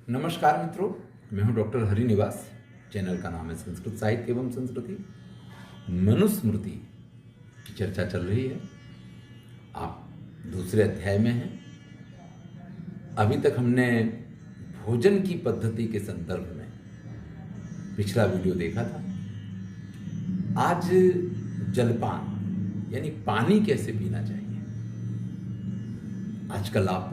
नमस्कार मित्रों, मैं हूं डॉक्टर हरिनिवास। चैनल का नाम है संस्कृत साहित्य एवं संस्कृति। मनुस्मृति की चर्चा चल रही है। आप दूसरे अध्याय में हैं। अभी तक हमने भोजन की पद्धति के संदर्भ में पिछला वीडियो देखा था। आज जलपान यानी पानी कैसे पीना चाहिए। आजकल आप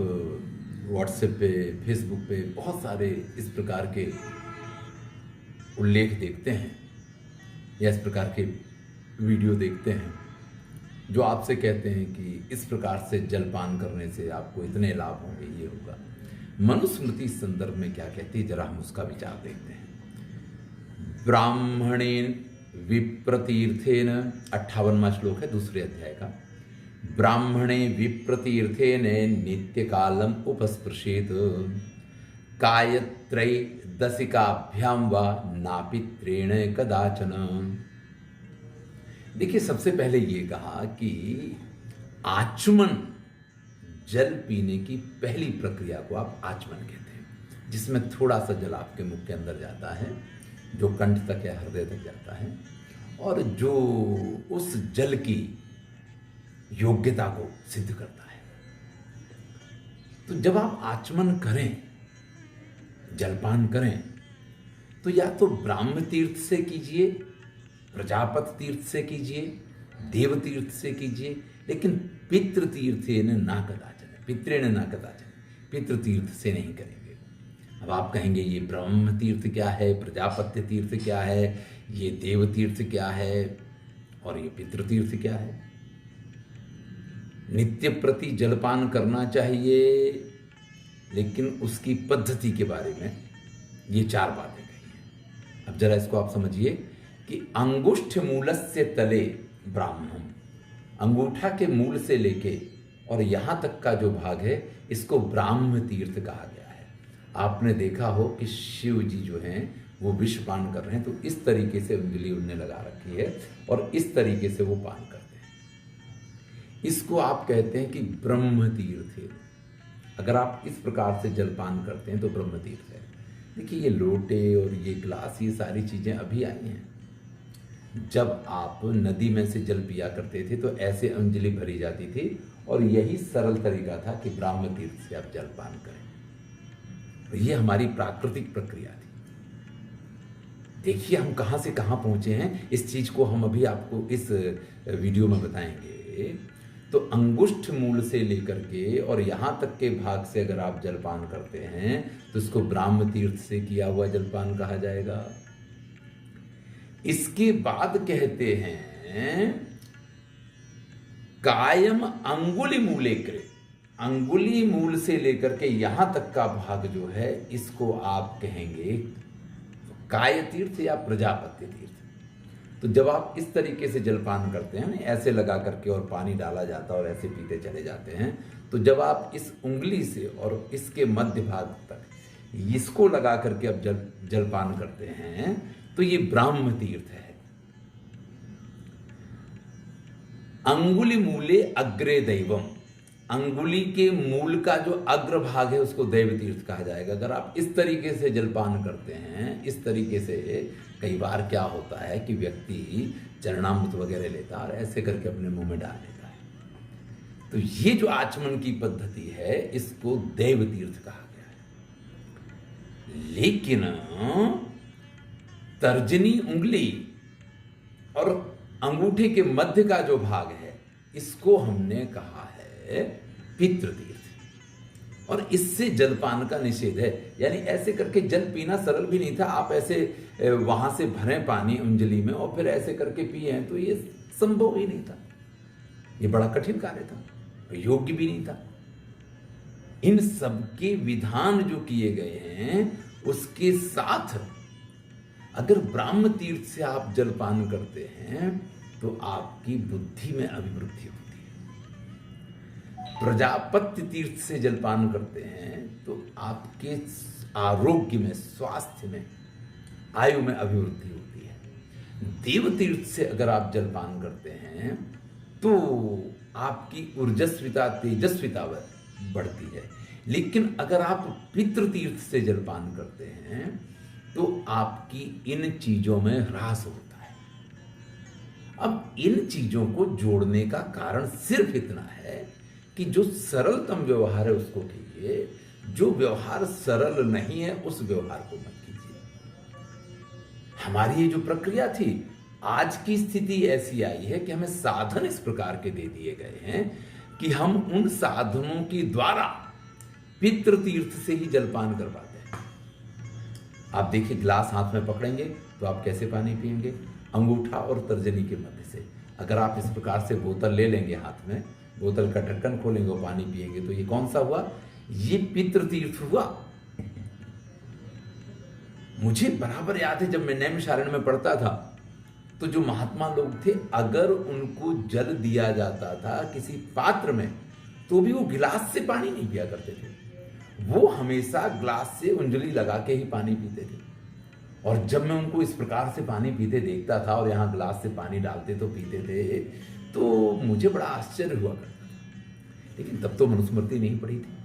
व्हाट्सएप पे, फेसबुक पे बहुत सारे इस प्रकार के उल्लेख देखते हैं या इस प्रकार के वीडियो देखते हैं जो आपसे कहते हैं कि इस प्रकार से जलपान करने से आपको इतने लाभ होंगे, ये होगा। मनुस्मृति इस संदर्भ में क्या कहती है, जरा हम उसका विचार देखते हैं। ब्राह्मणेन विप्रतीर्थेन, 58वां श्लोक है दूसरे अध्याय का। ब्राह्मणे विप्रतीर्थेन नित्य कालम उपस्पृशेत कायत्रैदशिकाभ्यां वा नापित्रेण कदाचन। देखिए, सबसे पहले ये कहा कि आचमन, जल पीने की पहली प्रक्रिया को आप आचमन कहते हैं, जिसमें थोड़ा सा जल आपके मुख के अंदर जाता है, जो कंठ तक या हृदय तक जाता है, और जो उस जल की योग्यता को सिद्ध करता है। तो जब आप आचमन करें, जलपान करें, तो या तो ब्राह्म तीर्थ से कीजिए, प्रजापति तीर्थ से कीजिए, देव तीर्थ से कीजिए, लेकिन पितृ तीर्थेन ना कदाचन, पितृण ना कदाचन, पितृ तीर्थ से नहीं करेंगे। अब आप कहेंगे ये ब्रह्म तीर्थ क्या है, प्रजापत्य तीर्थ क्या है, ये देव तीर्थ क्या है और ये पितृ तीर्थ क्या है। नित्य प्रति जलपान करना चाहिए, लेकिन उसकी पद्धति के बारे में ये 4 बातें कही हैं। अब जरा इसको आप समझिए कि अंगुष्ठ मूलस्य तले ब्राह्मणम, अंगूठा के मूल से लेके और यहां तक का जो भाग है, इसको ब्राह्म तीर्थ कहा गया है। आपने देखा हो कि शिव जी जो हैं वो विष पान कर रहे हैं, तो इस तरीके से उंगली उनने लगा रखी है और इस तरीके से वो पान करते हैं। इसको आप कहते हैं कि ब्रह्म तीर्थ है। अगर आप इस प्रकार से जलपान करते हैं तो ब्रह्म तीर्थ है। देखिए, ये लोटे और ये ग्लास, ये सारी चीजें अभी आई हैं। जब आप नदी में से जल पिया करते थे तो ऐसे अंजलि भरी जाती थी और यही सरल तरीका था कि ब्राह्म तीर्थ से आप जलपान करें। ये हमारी प्राकृतिक प्रक्रिया थी। देखिए हम कहां से कहां पहुंचे हैं, इस चीज को हम अभी आपको इस वीडियो में बताएंगे। तो अंगुष्ठ मूल से लेकर के और यहां तक के भाग से अगर आप जलपान करते हैं तो इसको ब्राह्म तीर्थ से किया हुआ जलपान कहा जाएगा। इसके बाद कहते हैं कायम अंगुली मूले कृ, अंगुली मूल से लेकर के यहां तक का भाग जो है, इसको आप कहेंगे काय तीर्थ या प्रजापत्य तीर्थ। तो जब आप इस तरीके से जलपान करते हैं, ऐसे लगा करके और पानी डाला जाता है और ऐसे पीते चले जाते हैं, तो जब आप इस उंगली से और इसके मध्य भाग तक इसको लगा करके अब जलपान करते हैं, तो ये ब्राह्म तीर्थ है। अंगुली मूले अग्रे दैवम, अंगुली के मूल का जो अग्र भाग है उसको दैव तीर्थ कहा जाएगा। अगर आप इस तरीके से जलपान करते हैं, इस तरीके से, कई बार क्या होता है कि व्यक्ति चरणामृत वगैरह लेता है और ऐसे करके अपने मुंह में डाल लेता है, तो ये जो आचमन की पद्धति है इसको दैव तीर्थ कहा गया है। लेकिन तर्जनी उंगली और अंगूठे के मध्य का जो भाग है, इसको हमने कहा है पितृ तीर्थ, और इससे जलपान का निषेध है। यानी ऐसे करके जल पीना सरल भी नहीं था। आप ऐसे वहां से भरें पानी अंजलि में और फिर ऐसे करके पिए, तो ये संभव ही नहीं था। ये बड़ा कठिन कार्य था, योग्य भी नहीं था। इन सब के विधान जो किए गए हैं, उसके साथ अगर ब्राह्म तीर्थ से आप जलपान करते हैं तो आपकी बुद्धि में अभिवृद्धि होती है। प्रजापत्य तीर्थ से जलपान करते हैं तो आपके आरोग्य में, स्वास्थ्य में, आयु में अभिवृद्धि होती है। देव तीर्थ से अगर आप जलपान करते हैं तो आपकी ऊर्जस्विता, तेजस्विता बढ़ती है। लेकिन अगर आप पितृ तीर्थ से जलपान करते हैं तो आपकी इन चीजों में ह्रास होता है। अब इन चीजों को जोड़ने का कारण सिर्फ इतना है कि जो सरलतम व्यवहार है उसको कीजिए, जो व्यवहार सरल नहीं है उस व्यवहार को मत कीजिए। हमारी ये जो प्रक्रिया थी, आज की स्थिति ऐसी आई है कि हमें साधन इस प्रकार के दे दिए गए हैं कि हम उन साधनों के द्वारा पितृ तीर्थ से ही जलपान कर पाते हैं। आप देखिए, गिलास हाथ में पकड़ेंगे तो आप कैसे पानी पिएंगे? अंगूठा और तर्जनी के मध्य से। अगर आप इस प्रकार से बोतल ले लेंगे हाथ में, बोतल का ढक्कन खोलेंगे और पानी पिएंगे, तो ये कौन सा हुआ? ये पितृ तीर्थ हुआ। मुझे बराबर याद है, जब मैं नैमिषारण्य में पढ़ता था तो जो महात्मा लोग थे, अगर उनको जल दिया जाता था किसी पात्र में तो भी वो गिलास से पानी नहीं पिया करते थे। वो हमेशा ग्लास से उंगली लगा के ही पानी पीते थे। और जब मैं उनको इस प्रकार से पानी पीते देखता था और यहाँ ग्लास से पानी डालते तो पीते थे, तो मुझे बड़ा आश्चर्य हुआ करता था। लेकिन तब तो मनुस्मृति नहीं पढ़ी थी।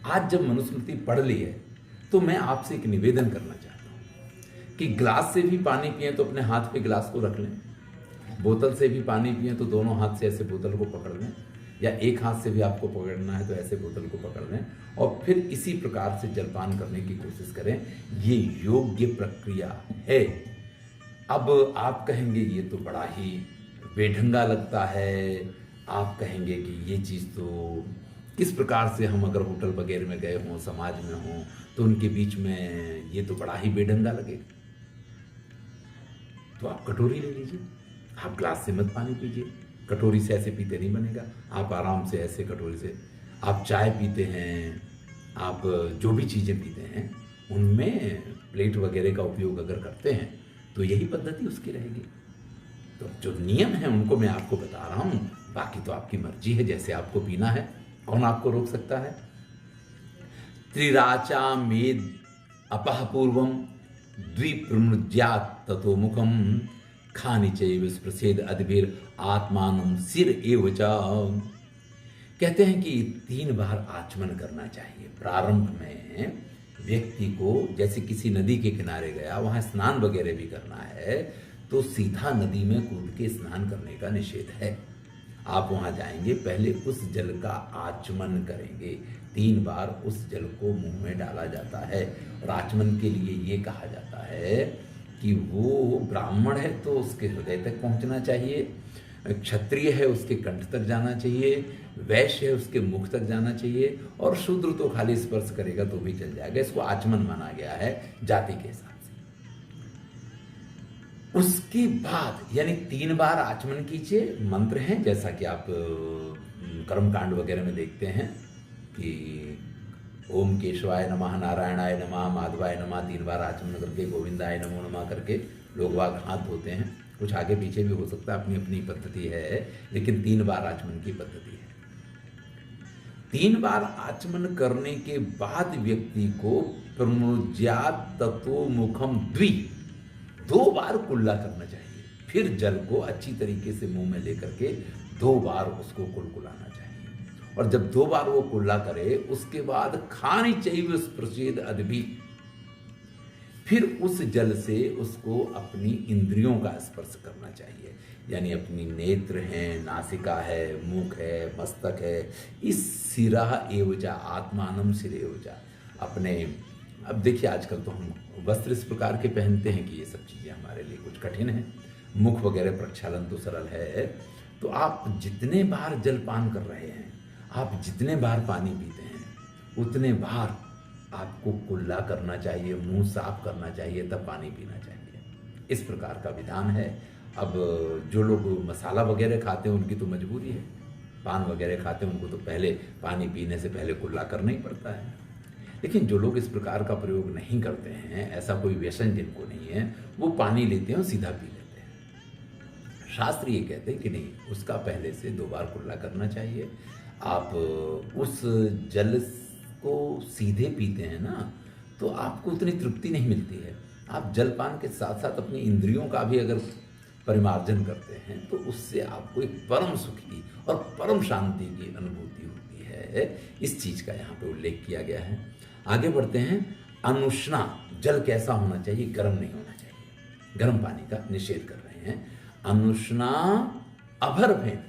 आज जब मनुस्मृति पढ़ ली है तो मैं आपसे एक निवेदन करना चाहता हूँ कि ग्लास से भी पानी पिए तो अपने हाथ पे गिलास को रख लें, बोतल से भी पानी पिए तो दोनों हाथ से ऐसे बोतल को पकड़ लें, या एक हाथ से भी आपको पकड़ना है तो ऐसे बोतल को पकड़ लें और फिर इसी प्रकार से जलपान करने की कोशिश करें। ये योग्य प्रक्रिया है। अब आप कहेंगे ये तो बड़ा ही बेढंगा लगता है, आप कहेंगे कि ये चीज़ तो किस प्रकार से, हम अगर होटल वगैरह में गए हों, समाज में हों, तो उनके बीच में ये तो बड़ा ही बेढंगा लगेगा। तो आप कटोरी ले लीजिए, आप ग्लास से मत पानी पीजिए, कटोरी से ऐसे पीते नहीं बनेगा। आप आराम से ऐसे कटोरी से, आप चाय पीते हैं, आप जो भी चीज़ें पीते हैं उनमें प्लेट वगैरह का उपयोग अगर करते हैं तो यही पद्धति उसकी रहेगी। तो जो नियम है उनको मैं आपको बता रहा हूँ, बाकी तो आपकी मर्जी है, जैसे आपको पीना है, कौन आपको रोक सकता है। त्रिराचा मेद अपह पूर्वम द्विप्रमृज्यात् ततो मुखम खानी चैव स्पृशेद अद्भिर आत्मानं सिर एव च। कहते हैं कि 3 बार आचमन करना चाहिए। प्रारंभ में व्यक्ति को, जैसे किसी नदी के किनारे गया, वहां स्नान वगैरह भी करना है, तो सीधा नदी में कूद के स्नान करने का निषेध है। आप वहां जाएंगे, पहले उस जल का आचमन करेंगे। 3 बार उस जल को मुंह में डाला जाता है। और आचमन के लिए ये कहा जाता है कि वो ब्राह्मण है तो उसके हृदय तक पहुंचना चाहिए, क्षत्रिय है उसके कंठ तक जाना चाहिए, वैश्य है उसके मुख तक जाना चाहिए, और शूद्र तो खाली स्पर्श करेगा तो भी चल जाएगा। इसको आचमन माना गया है जाति के हिसाब से। उसके बाद यानी 3 बार आचमन कीजिए। मंत्र हैं, जैसा कि आप कर्मकांड वगैरह में देखते हैं कि ओम केशवाय नमः, नारायणाय नमः, माधवाय नमः, 3 बार आचमन करके गोविंदाय नमो नमः करके लोग वाग हाथ धोते हैं। कुछ आगे पीछे भी हो सकता है, अपनी अपनी पद्धति है, लेकिन 3 बार आचमन की पद्धति है। 3 बार आचमन करने के बाद व्यक्ति को प्रमृज्यात् ततो मुखम 2 बार कुल्ला करना चाहिए। फिर जल को अच्छी तरीके से मुंह में लेकर के 2 बार उसको कुलकुलाना चाहिए। और जब 2 बार वो कुल्ला करे, उसके बाद खानी चैव स्पृशेद अद्भि, फिर उस जल से उसको अपनी इंद्रियों का स्पर्श करना चाहिए। यानी अपनी नेत्र हैं, नासिका है, मुख है, मस्तक है, इस सिरा एवजा आत्मानम सिरेवजा अपने। अब देखिए, आजकल तो हम वस्त्र इस प्रकार के पहनते हैं कि ये सब चीज़ें हमारे लिए कुछ कठिन है। मुख वगैरह प्रक्षालन तो सरल है। तो आप जितने बार जलपान कर रहे हैं, आप जितने बार पानी पीते हैं, उतने बार आपको कुल्ला करना चाहिए, मुंह साफ करना चाहिए, तब पानी पीना चाहिए। इस प्रकार का विधान है। अब जो लोग मसाला वगैरह खाते हैं उनकी तो मजबूरी है, पान वगैरह खाते हैं उनको तो पहले पानी पीने से पहले कुल्ला करना ही पड़ता है। लेकिन जो लोग इस प्रकार का प्रयोग नहीं करते हैं, ऐसा कोई व्यसन जिनको नहीं है, वो पानी लेते हैं और सीधा पी लेते हैं। शास्त्र ये कहते हैं कि नहीं, उसका पहले से 2 बार कुल्ला करना चाहिए। आप उस जल को सीधे पीते हैं ना, तो आपको उतनी तृप्ति नहीं मिलती है। आप जलपान के साथ साथ अपनी इंद्रियों का भी अगर परिमार्जन करते हैं तो उससे आपको एक परम सुख की और परम शांति की अनुभूति होती है। है, इस चीज का यहाँ पे उल्लेख किया गया है। आगे बढ़ते हैं। अनुष्णा, जल कैसा होना चाहिए? गर्म नहीं होना चाहिए, गर्म पानी का निषेध कर रहे हैं। अनुष्णा अभर फेन,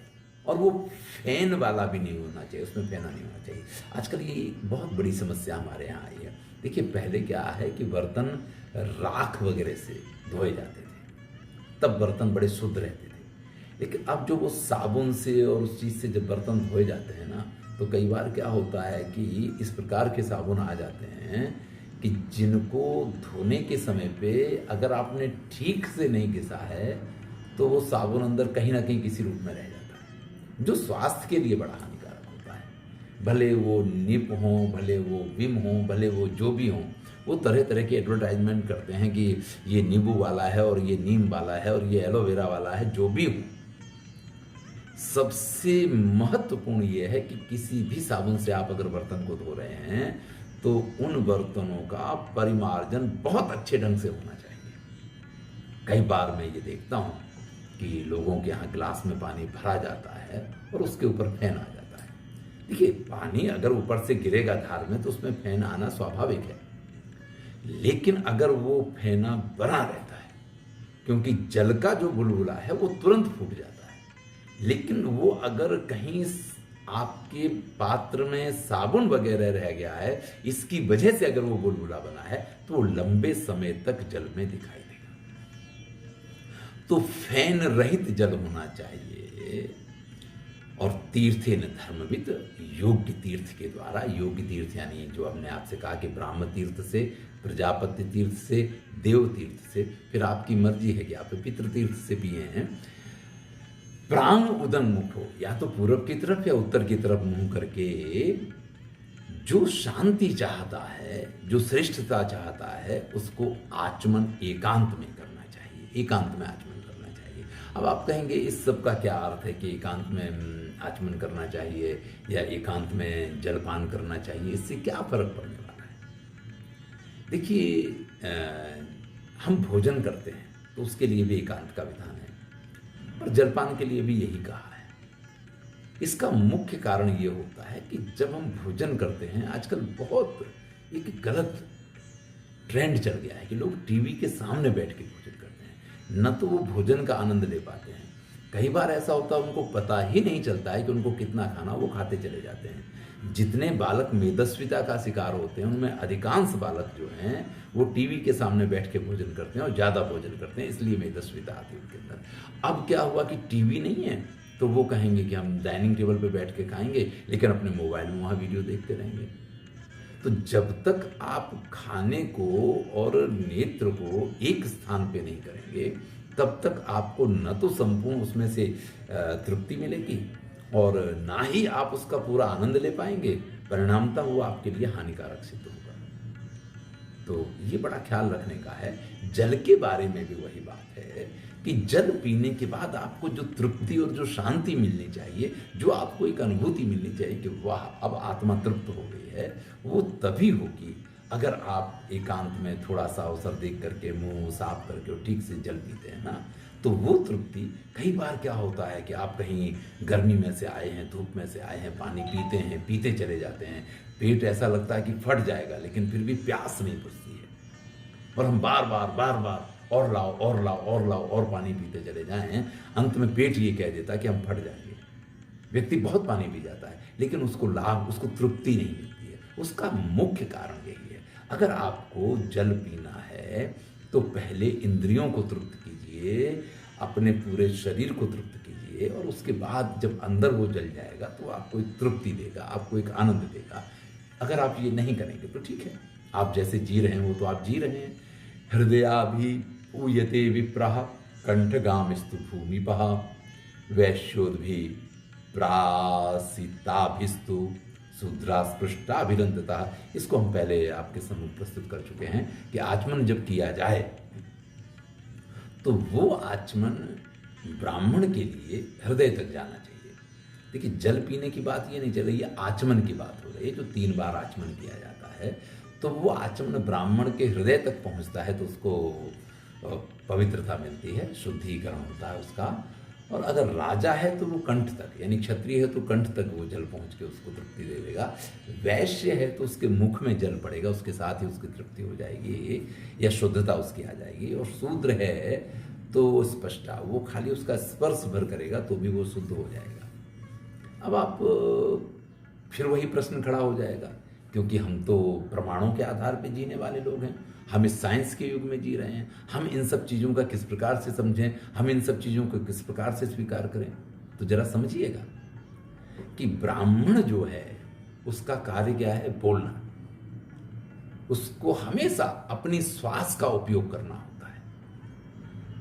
और वो फैन वाला भी नहीं होना चाहिए, उसमें फेना नहीं होना चाहिए। आजकल ये बहुत बड़ी समस्या हमारे यहाँ आई है। देखिए पहले क्या है कि बर्तन राख वगैरह से धोए जाते थे, तब बर्तन बड़े शुद्ध रहते थे। लेकिन अब जो वो साबुन से और उस चीज़ से जब बर्तन धोए जाते हैं ना, तो कई बार क्या होता है कि इस प्रकार के साबुन आ जाते हैं कि जिनको धोने के समय पे अगर आपने ठीक से नहीं घिसा है तो वो साबुन अंदर कहीं ना कहीं किसी रूप में रह जाता है, जो स्वास्थ्य के लिए बड़ा हानिकारक होता है। भले वो निप हो, भले वो विम हो, भले वो जो भी हो, वो तरह तरह के एडवर्टाइजमेंट करते हैं कि ये नींबू वाला है और ये नीम वाला है और ये एलोवेरा वाला है, जो भी हो। सबसे महत्वपूर्ण ये है कि किसी भी साबुन से आप अगर बर्तन को धो रहे हैं तो उन बर्तनों का परिमार्जन बहुत अच्छे ढंग से होना चाहिए। कई बार मैं ये देखता हूँ कि लोगों के यहाँ गिलास में पानी भरा जाता है और उसके ऊपर फैन आ जाता है। देखिए पानी अगर ऊपर से गिरेगा धार में तो उसमें फैन आना स्वाभाविक है, लेकिन अगर वो फैना बना रहता है, क्योंकि जल का जो बुलबुला है वो तुरंत फूट जाता है, लेकिन वो अगर कहीं आपके पात्र में साबुन वगैरह रह गया है, इसकी वजह से अगर वो बुलबुला बना है तो वो लंबे समय तक जल में दिखाई देगा। तो फैन रहित जल होना चाहिए। और तीर्थेन धर्मविद, योग्य तीर्थ के द्वारा, योग्य तीर्थ यानी जो हमने आपसे कहा कि ब्राह्म तीर्थ से, प्रजापति तीर्थ से, देव तीर्थ से, फिर आपकी मर्जी है कि आप पितृ तीर्थ से पिए हैं। प्राण उदन मुखो, या तो पूर्व की तरफ या उत्तर की तरफ मुंह करके जो शांति चाहता है, जो श्रेष्ठता चाहता है, उसको आचमन एकांत में करना चाहिए, एकांत में आचमन करना चाहिए। अब आप कहेंगे इस सब का क्या अर्थ है कि एकांत में आचमन करना चाहिए या एकांत में जलपान करना चाहिए, इससे क्या फर्क पड़ने वाला है? देखिए हम भोजन करते हैं तो उसके लिए भी एकांत का विधान है, और जलपान के लिए भी यही कहा है। इसका मुख्य कारण ये होता है कि जब हम भोजन करते हैं, आजकल बहुत एक गलत ट्रेंड चल गया है कि लोग टीवी के सामने बैठ के भोजन करते हैं, न तो वो भोजन का आनंद ले पाते हैं। कई बार ऐसा होता है उनको पता ही नहीं चलता है कि उनको कितना खाना, वो खाते चले जाते हैं। जितने बालक मेदस्विता का शिकार होते हैं उनमें अधिकांश बालक जो हैं वो टीवी के सामने बैठ के भोजन करते हैं और ज़्यादा भोजन करते हैं, इसलिए मेदस्विता आती है उनके अंदर। अब क्या हुआ कि टीवी नहीं है तो वो कहेंगे कि हम डाइनिंग टेबल पे बैठ के खाएंगे, लेकिन अपने मोबाइल में वहाँ वीडियो देखते रहेंगे। तो जब तक आप खाने को और नेत्र को एक स्थान पे नहीं करेंगे, तब तक आपको न तो संपूर्ण उसमें से तृप्ति मिलेगी और ना ही आप उसका पूरा आनंद ले पाएंगे, परिणामतः वो आपके लिए हानिकारक सिद्ध होगा। तो ये बड़ा ख्याल रखने का है। जल के बारे में भी वही बात है कि जल पीने के बाद आपको जो तृप्ति और जो शांति मिलनी चाहिए, जो आपको एक अनुभूति मिलनी चाहिए कि वाह अब आत्मा तृप्त हो गई है, वो तभी होगी अगर आप एकांत में थोड़ा सा अवसर देख करके मुंह साफ करके और ठीक से जल पीते हैं ना, तो वो तृप्ति। कई बार क्या होता है कि आप कहीं गर्मी में से आए हैं, धूप में से आए हैं, पानी पीते हैं, पीते चले जाते हैं, पेट ऐसा लगता है कि फट जाएगा, लेकिन फिर भी प्यास नहीं बुझती है, और हम बार बार और लाओ और लाओ और लाओ और पानी पीते चले जाएं, अंत में पेट ये कह देता है कि हम फट जाएंगे। व्यक्ति बहुत पानी पी जाता है लेकिन उसको लाभ, उसको तृप्ति नहीं मिलती है। उसका मुख्य कारण यही है। अगर आपको जल पीना है तो पहले इंद्रियों को तृप्त कीजिए, अपने पूरे शरीर को तृप्त कीजिए, और उसके बाद जब अंदर वो जल जाएगा तो आपको एक तृप्ति देगा, आपको एक आनंद देगा। अगर आप ये नहीं करेंगे तो ठीक है, आप जैसे जी रहे हैं वो तो आप जी रहे हैं। हृदयाभि पूयते विप्रः कंठगामिस्तु भूमिपः वैश्योद्भि प्रासिताभिस्तु शूद्रास्पृष्टाभिरंतता। इसको हम पहले आपके सम्मुख प्रस्तुत कर चुके हैं कि आचमन जब किया जाए तो वो आचमन ब्राह्मण के लिए हृदय तक जाना चाहिए। देखिए जल पीने की बात ये नहीं चल रही है, आचमन की बात हो रही है। जो 3 बार आचमन किया जाता है तो वो आचमन ब्राह्मण के हृदय तक पहुंचता है तो उसको पवित्रता मिलती है, शुद्धिकरण होता है उसका, और अगर राजा है तो वो कंठ तक, यानी क्षत्रिय है तो कंठ तक वो जल पहुँच के उसको तृप्ति दे देगा। वैश्य है तो उसके मुख में जल पड़ेगा, उसके साथ ही उसकी तृप्ति हो जाएगी या शुद्धता उसकी आ जाएगी। और शूद्र है तो स्पष्टा, वो खाली उसका स्पर्श भर करेगा तो भी वो शुद्ध हो जाएगा। अब आप फिर वही प्रश्न खड़ा हो जाएगा, क्योंकि हम तो प्रमाणों के आधार पर जीने वाले लोग हैं, हम इस साइंस के युग में जी रहे हैं। हम इन सब चीज़ों का किस प्रकार से समझें, हम इन सब चीज़ों को किस प्रकार से स्वीकार करें। तो जरा समझिएगा कि ब्राह्मण जो है उसका कार्य क्या है, बोलना। उसको हमेशा अपनी श्वास का उपयोग करना होता है।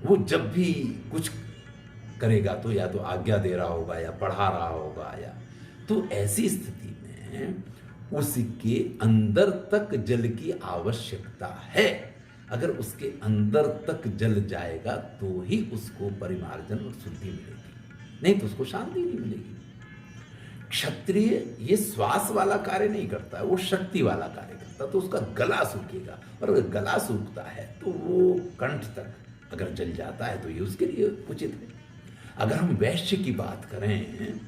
वो जब भी कुछ करेगा तो या तो आज्ञा दे रहा होगा या पढ़ा रहा होगा, या तो ऐसी स्थिति में उसके अंदर तक जल की आवश्यकता है। अगर उसके अंदर तक जल जाएगा तो ही उसको परिमार्जन और शुद्धि मिलेगी, नहीं तो उसको शांति नहीं मिलेगी। क्षत्रिय ये श्वास वाला कार्य नहीं करता, वो शक्ति वाला कार्य करता, तो उसका गला सूखेगा। और अगर गला सूखता है तो वो कंठ तक अगर जल जाता है तो ये उसके लिए उचित है। अगर हम वैश्य की बात करें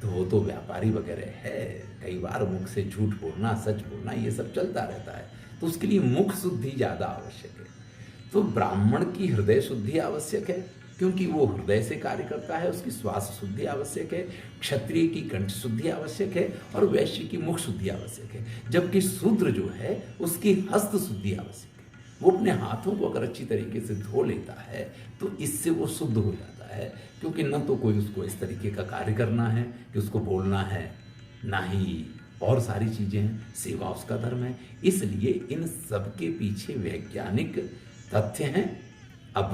तो वो तो व्यापारी वगैरह है, कई बार मुख से झूठ बोलना, सच बोलना, ये सब चलता रहता है, तो उसके लिए मुख शुद्धि ज़्यादा आवश्यक है। तो ब्राह्मण की हृदय शुद्धि आवश्यक है, क्योंकि वो हृदय से कार्य करता है, उसकी श्वास शुद्धि आवश्यक है। क्षत्रिय की कंठ शुद्धि आवश्यक है और वैश्य की मुख शुद्धि आवश्यक है। जबकि शूद्र जो है उसकी हस्त शुद्धि आवश्यक है। वो अपने हाथों को अगर अच्छी तरीके से धो लेता है तो इससे वो शुद्ध हो जाता है, क्योंकि न तो कोई उसको इस तरीके का कार्य करना है कि उसको बोलना है, ना ही और सारी चीज़ें हैं, सेवा उसका धर्म है। इसलिए इन सब के पीछे वैज्ञानिक तथ्य हैं। अब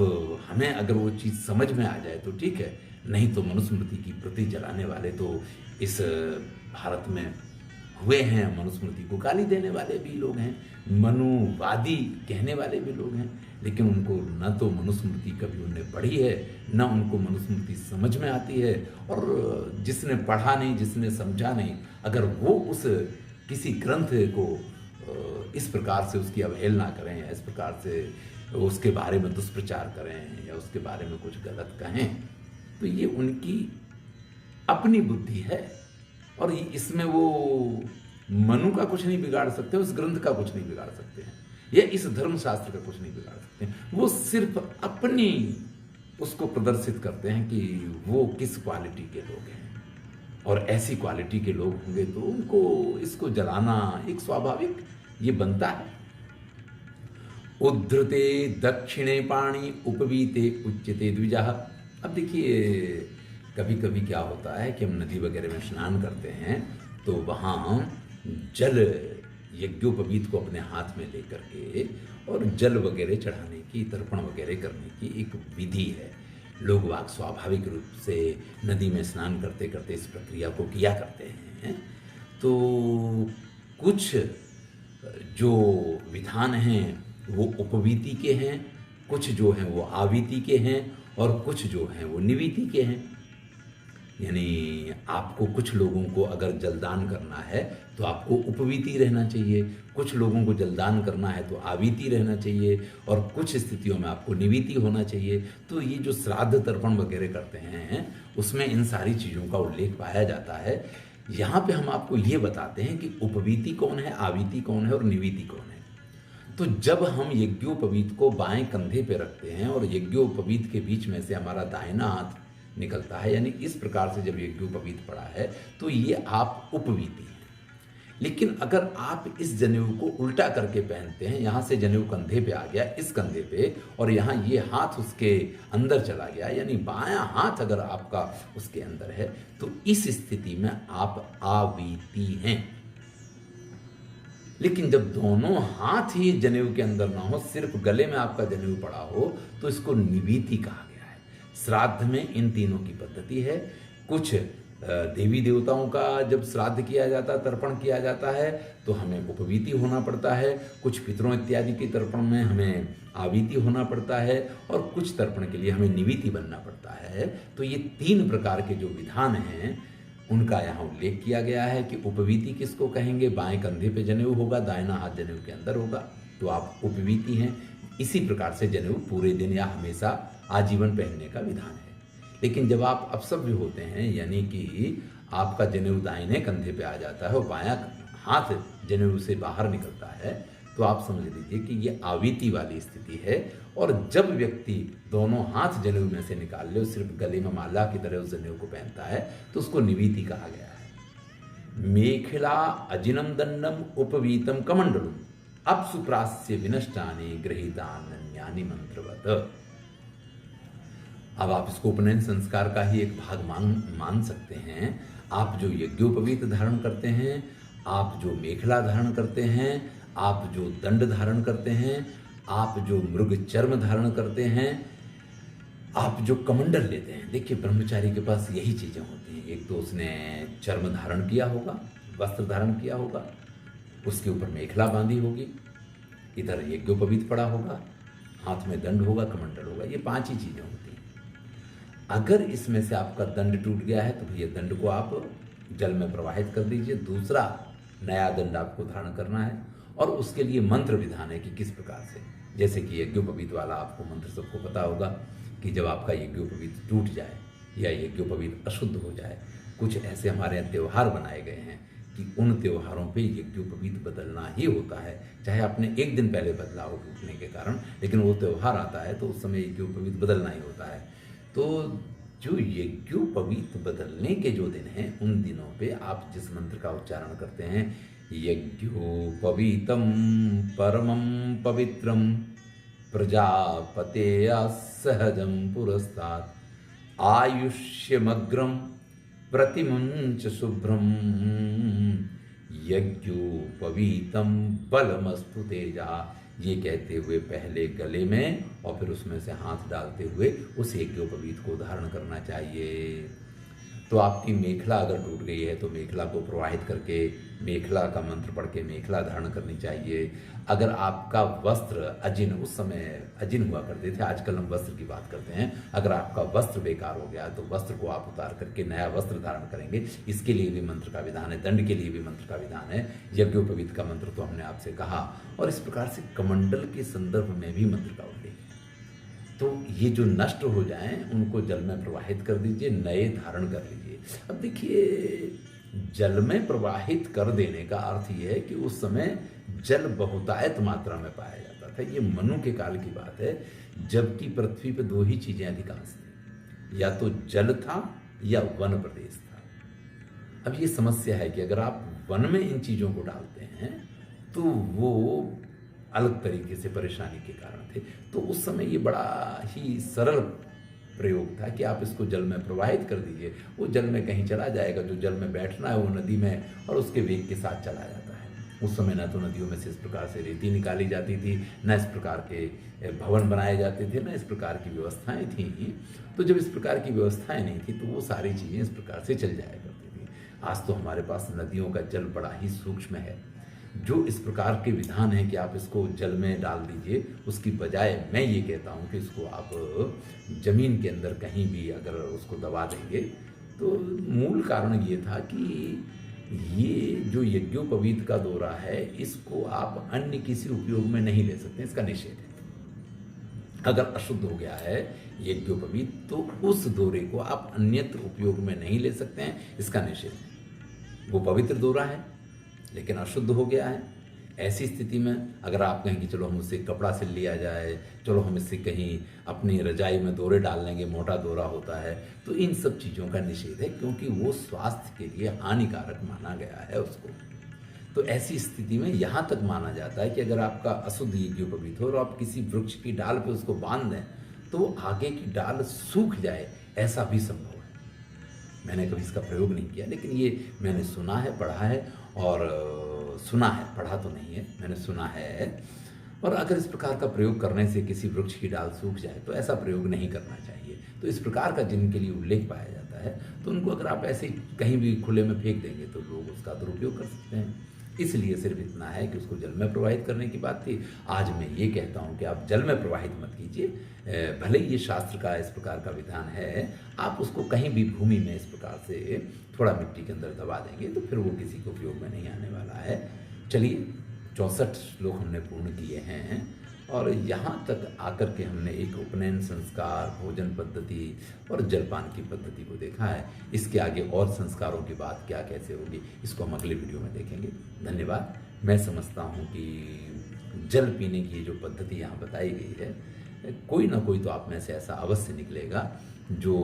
हमें अगर वो चीज़ समझ में आ जाए तो ठीक है, नहीं तो मनुस्मृति की प्रति जलाने वाले तो इस भारत में हुए हैं। मनुस्मृति को गाली देने वाले भी लोग हैं, मनुवादी कहने वाले भी लोग हैं, लेकिन उनको न तो मनुस्मृति कभी उन्होंने पढ़ी है, न उनको मनुस्मृति समझ में आती है। और जिसने पढ़ा नहीं, जिसने समझा नहीं, अगर वो उस किसी ग्रंथ को इस प्रकार से उसकी अवहेलना करें या इस प्रकार से उसके बारे में दुष्प्रचार करें या उसके बारे में कुछ गलत कहें, तो ये उनकी अपनी बुद्धि है। और इसमें वो मनु का कुछ नहीं बिगाड़ सकते, उस ग्रंथ का कुछ नहीं बिगाड़ सकते हैं, या इस धर्मशास्त्र का कुछ नहीं बिगाड़ सकते हैं। वो सिर्फ अपनी उसको प्रदर्शित करते हैं कि वो किस क्वालिटी के लोग हैं, और ऐसी क्वालिटी के लोग होंगे तो उनको इसको जलाना एक स्वाभाविक ये बनता है। उद्धृते दक्षिणे पाणी उपवीते उच्यते द्विजः। अब देखिए, कभी कभी क्या होता है कि हम नदी वगैरह में स्नान करते हैं तो वहाँ जल यज्ञोपवीत को अपने हाथ में लेकर के और जल वगैरह चढ़ाने की, तर्पण वगैरह करने की एक विधि है। लोग वाग स्वाभाविक रूप से नदी में स्नान करते करते इस प्रक्रिया को किया करते हैं। तो कुछ जो विधान हैं वो उपवीति के हैं, कुछ जो हैं वो आवीति के हैं, और कुछ जो हैं वो निवीति के हैं। यानी आपको कुछ लोगों को अगर जलदान करना है तो आपको उपवीति रहना चाहिए, कुछ लोगों को जलदान करना है तो आवीति रहना चाहिए, और कुछ स्थितियों में आपको निवीति होना चाहिए। तो ये जो श्राद्ध तर्पण वगैरह करते हैं उसमें इन सारी चीज़ों का उल्लेख पाया जाता है। यहाँ पे हम आपको ये बताते हैं कि उपवीति कौन है, आवीति कौन है और निवीति कौन है। तो जब हम यज्ञोपवीत को बाएं कंधे पे रखते हैं और यज्ञोपवीत के बीच में से हमारा दाहिना हाथ निकलता है, यानी इस प्रकार से जब यज्ञोपवीत पड़ा है तो ये आप उपवीति हैं। लेकिन अगर आप इस जनेऊ को उल्टा करके पहनते हैं, यहाँ से जनेऊ कंधे पे आ गया, इस कंधे पे, और यहाँ ये हाथ उसके अंदर चला गया, यानी बायां हाथ अगर आपका उसके अंदर है, तो इस स्थिति में आप आवीति हैं। लेकिन जब दोनों हाथ ही जनेऊ के अंदर ना हो, सिर्फ गले में आपका जनेऊ पड़ा हो, तो इसको निवीति कहा गया है। श्राद्ध में इन तीनों की पद्धति है। कुछ देवी देवताओं का जब श्राद्ध किया जाता है, तर्पण किया जाता है, तो हमें उपवीति होना पड़ता है। कुछ पितरों इत्यादि के तर्पण में हमें आवीति होना पड़ता है, और कुछ तर्पण के लिए हमें निवीति बनना पड़ता है। तो ये 3 प्रकार के जो विधान हैं उनका यहाँ उल्लेख किया गया है कि उपवीति किसको कहेंगे। बाएं कंधे पे जनेऊ होगा, दाहिना हाथ जनेऊ के अंदर होगा, तो आप उपवीति हैं। इसी प्रकार से जनेऊ पूरे दिन या हमेशा आजीवन पहनने का विधान है। लेकिन जब आप अपसव्य होते हैं, यानी कि आपका जनेऊ दाहिने कंधे पे आ जाता है और बायां हाथ जनेऊ से बाहर निकलता है, तो आप समझ लीजिए कि ये आवीति वाली स्थिति है। और जब व्यक्ति दोनों हाथ जनेऊ में से निकाल ले और सिर्फ गले में माला की तरह उस जनेऊ को पहनता है, तो उसको निवीति कहा गया है। मेखला अजिनम दंडम उपवीतम कमंडलम अपसुप्रास्य विनष्टानि गृहीतान्यानि मंत्रवत। अब आप इसको उपनयन संस्कार का ही एक भाग मान सकते हैं। आप जो यज्ञोपवीत धारण करते हैं, आप जो मेखला धारण करते हैं, आप जो दंड धारण करते हैं, आप जो मृग चर्म धारण करते हैं, आप जो कमंडल लेते हैं। देखिए, ब्रह्मचारी के पास यही चीजें होती हैं। एक तो उसने चर्म धारण किया होगा, वस्त्र धारण किया होगा, उसके ऊपर मेखला बांधी होगी, इधर यज्ञोपवीत पड़ा होगा, हाथ में दंड होगा, कमंडल होगा। ये 5 ही चीजें होती हैं। अगर इसमें से आपका दंड टूट गया है तो भैया दंड को आप जल में प्रवाहित कर दीजिए। दूसरा नया दंड आपको धारण करना है और उसके लिए मंत्र विधान है कि किस प्रकार से। जैसे कि यज्ञोपवीत वाला आपको मंत्र सबको पता होगा कि जब आपका यज्ञोपवीत टूट जाए या यज्ञोपवीत अशुद्ध हो जाए, कुछ ऐसे हमारे यहाँ त्यौहार बनाए गए हैं कि उन त्योहारों पे यज्ञोपवीत बदलना ही होता है। चाहे आपने एक दिन पहले बदला हो टूटने के कारण, लेकिन वो त्यौहार आता है तो उस समय यज्ञोपवीत बदलना ही होता है। तो जो यज्ञोपवीत बदलने के जो दिन हैं, उन दिनों पे आप जिस मंत्र का उच्चारण करते हैं, यज्ञोपवीतम परमं पवित्रम प्रजापतेया सहजं पुरस्तात् आयुष्यमग्रम प्रतिमुंच शुभ्रम यज्ञोपवीतम बलमस्तु तेजा। ये कहते हुए पहले गले में और फिर उसमें से हाथ डालते हुए उस यज्ञोपवीत को धारण करना चाहिए। तो आपकी मेखला अगर टूट गई है तो मेखला को प्रवाहित करके मेखला का मंत्र पढ़ के मेखला धारण करनी चाहिए। अगर आपका वस्त्र अजिन, उस समय अजिन हुआ करते थे, आजकल हम वस्त्र की बात करते हैं। अगर आपका वस्त्र बेकार हो गया तो वस्त्र को आप उतार करके नया वस्त्र धारण करेंगे। इसके लिए भी मंत्र का विधान है, दंड के लिए भी मंत्र का विधान है। यज्ञोपवीत का मंत्र तो हमने आपसे कहा, और इस प्रकार से कमंडल के संदर्भ में भी मंत्र का उल्लेख है। तो ये जो नष्ट हो जाएं उनको जल में प्रवाहित कर दीजिए, नए धारण कर लीजिए। अब देखिए, जल में प्रवाहित कर देने का अर्थ ये है कि उस समय जल बहुतायत मात्रा में पाया जाता था। ये मनु के काल की बात है, जबकि पृथ्वी पे 2 ही चीजें अधिकांश थी, या तो जल था या वन प्रदेश था। अब ये समस्या है कि अगर आप वन में इन चीजों को डालते हैं तो वो अलग तरीके से परेशानी के कारण थे। तो उस समय ये बड़ा ही सरल प्रयोग था कि आप इसको जल में प्रवाहित कर दीजिए, वो जल में कहीं चला जाएगा। जो जल में बैठना है वो नदी में और उसके वेग के साथ चला जाता है। उस समय न तो नदियों में से इस प्रकार से रेती निकाली जाती थी, न इस प्रकार के भवन बनाए जाते थे, न इस प्रकार की व्यवस्थाएं थी। तो जब इस प्रकार की व्यवस्थाएं नहीं थी तो वो सारी चीज़ें इस प्रकार से चल जाया करती थी। आज तो हमारे पास नदियों का जल बड़ा ही सूक्ष्म है। जो इस प्रकार के विधान है कि आप इसको जल में डाल दीजिए, उसकी बजाय मैं ये कहता हूँ कि इसको आप जमीन के अंदर कहीं भी अगर उसको दबा देंगे। तो मूल कारण ये था कि ये जो यज्ञोपवीत का दौरा है, इसको आप अन्य किसी उपयोग में नहीं ले सकते, इसका निषेध है। अगर अशुद्ध हो गया है यज्ञोपवीत तो उस दौरे को आप अन्यत्र उपयोग में नहीं ले सकते हैं, इसका निषेध है। वो पवित्र दौरा है लेकिन अशुद्ध हो गया है। ऐसी स्थिति में अगर आप कहें कि चलो हम उससे कपड़ा सिल लिया जाए, चलो हम इससे कहीं अपनी रजाई में दौरे डाल लेंगे, मोटा दौरा होता है, तो इन सब चीज़ों का निषेध है, क्योंकि वो स्वास्थ्य के लिए हानिकारक माना गया है उसको। तो ऐसी स्थिति में यहाँ तक माना जाता है कि अगर आपका अशुद्ध यज्ञोपवीत हो और आप किसी वृक्ष की डाल पे उसको बांध दें तो वो आगे की डाल सूख जाए, ऐसा भी संभव है। मैंने कभी इसका प्रयोग नहीं किया, लेकिन ये मैंने सुना है, पढ़ा है, और सुना है, पढ़ा तो नहीं है, मैंने सुना है। और अगर इस प्रकार का प्रयोग करने से किसी वृक्ष की डाल सूख जाए तो ऐसा प्रयोग नहीं करना चाहिए। तो इस प्रकार का जिनके लिए उल्लेख पाया जाता है तो उनको अगर आप ऐसे कहीं भी खुले में फेंक देंगे तो लोग उसका दुरुपयोग कर सकते हैं। इसलिए सिर्फ इतना है कि उसको जल में प्रवाहित करने की बात थी। आज मैं ये कहता हूँ कि आप जल में प्रवाहित मत कीजिए, भले ही ये शास्त्र का इस प्रकार का विधान है, आप उसको कहीं भी भूमि में इस प्रकार से थोड़ा मिट्टी के अंदर दबा देंगे तो फिर वो किसी को उपयोग में नहीं आने वाला है। चलिए, 64 श्लोक हमने पूर्ण किए हैं और यहाँ तक आकर के हमने एक उपनयन संस्कार, भोजन पद्धति और जलपान की पद्धति को देखा है। इसके आगे और संस्कारों की बात क्या कैसे होगी, इसको हम अगले वीडियो में देखेंगे। धन्यवाद। मैं समझता हूँ कि जल पीने की जो पद्धति यहाँ बताई गई है, कोई ना कोई तो आप में से ऐसा अवश्य निकलेगा जो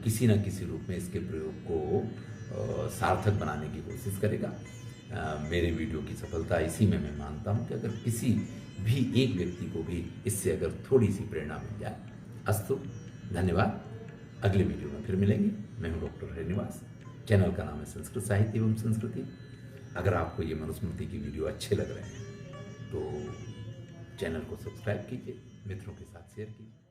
किसी न किसी रूप में इसके प्रयोग को सार्थक बनाने की कोशिश करेगा। मेरे वीडियो की सफलता इसी में मैं मानता हूँ कि अगर किसी भी एक व्यक्ति को भी इससे अगर थोड़ी सी प्रेरणा मिल जाए। अस्तु, धन्यवाद। अगले वीडियो में फिर मिलेंगे। मैं हूँ डॉक्टर हरिनिवास। चैनल का नाम है संस्कृत साहित्य एवं संस्कृति। अगर आपको ये मनुस्मृति की वीडियो अच्छे लग रहे हैं तो चैनल को सब्सक्राइब कीजिए, मित्रों के साथ शेयर कीजिए।